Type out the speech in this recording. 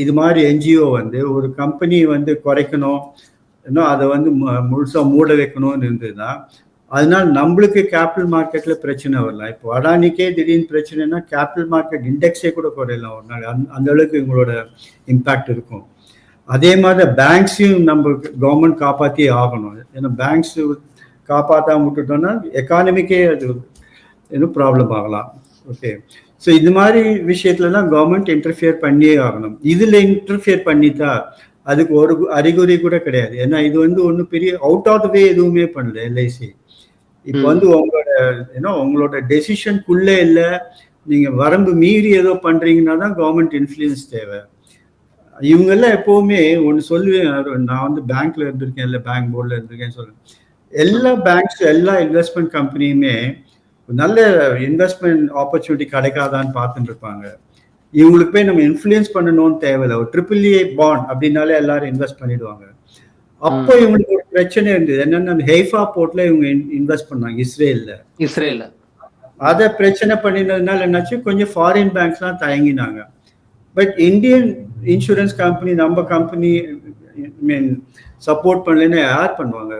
இது மாதிரி என்ஜிஓ வந்து ஒரு கம்பெனி வந்து குறைக்கணும், இன்னும் அதை வந்து முழுசா மூட வைக்கணும்னு இருந்ததுன்னா, அதனால நம்மளுக்கு கேபிட்டல் மார்க்கெட்ல பிரச்சனை வரலாம். இப்போ அடானிக்கே திடீர்னு பிரச்சனைனா கேபிட்டல் மார்க்கெட் இண்டெக்ஸே கூட குறையலாம் ஒரு நாள். அந்த அளவுக்கு இவங்களோட இம்பாக்ட் இருக்கும். அதே மாதிரி பேங்க்ஸையும் நம்ம கவர்மெண்ட் காப்பாற்றியே ஆகணும். ஏன்னா பேங்க்ஸ் காப்பாற்றாம விட்டுட்டோம்னா எக்கானமிக்கே அது இன்னும் ப்ராப்ளம் ஆகலாம். ஓகே, ஸோ இது மாதிரி விஷயத்துலலாம் கவர்மெண்ட் இன்டர்ஃபியர் பண்ணியே ஆகணும். இதில் இன்டர்ஃபியர் பண்ணிட்டா அதுக்கு ஒரு அறிகுறி கூட கிடையாது. ஏன்னா இது வந்து ஒன்றும் பெரிய அவுட் ஆஃப் த வே எதுவுமே பண்ணல எல்ஐசி. இப்போ வந்து உங்களோட டெசிஷனுக்குள்ளே இல்லை, நீங்கள் வரம்பு மீறி ஏதோ பண்ணுறீங்கன்னா தான் கவர்மெண்ட் இன்ஃப்ளூயன்ஸ் தேவை. இவங்கெல்லாம் எப்போவுமே ஒன்று சொல்லுவேன், நான் வந்து பேங்க்ல இருந்திருக்கேன், இல்லை பேங்க் போர்டில் இருந்திருக்கேன்னு சொல்லுவேன். எல்லா பேங்க்ஸ் எல்லா இன்வெஸ்ட்மெண்ட் கம்பெனியுமே நல்ல இன்வெஸ்ட்மெண்ட் ஆப்பர்ச்சுனிட்டி கிடைக்காதான்னு பார்த்துட்டு இருப்பாங்க. இவங்களுக்கு போய் நம்ம இன்ஃப்ளூயன்ஸ் பண்ணணும்னு தேவையில்லை. ஒரு AAA பாண்ட் அப்படின்னாலே எல்லாரும் இன்வெஸ்ட் பண்ணிடுவாங்க. அப்போ இவங்களுக்கு ஒரு பிரச்சனை இருந்தது. என்னன்னா அந்த ஹெய்ஃபா போர்ட்ல இவங்க இன்வெஸ்ட் பண்ணாங்க இஸ்ரேல்ல. அதை பிரச்சனை பண்ணினதுனால என்னாச்சு, கொஞ்சம் ஃபாரின் பேங்க்ஸ்லாம் தயங்கினாங்க. பட் இந்தியன் இன்சூரன்ஸ் கம்பெனி நம்ம கம்பெனி சப்போர்ட் பண்ணலன்னா யார் பண்ணுவாங்க?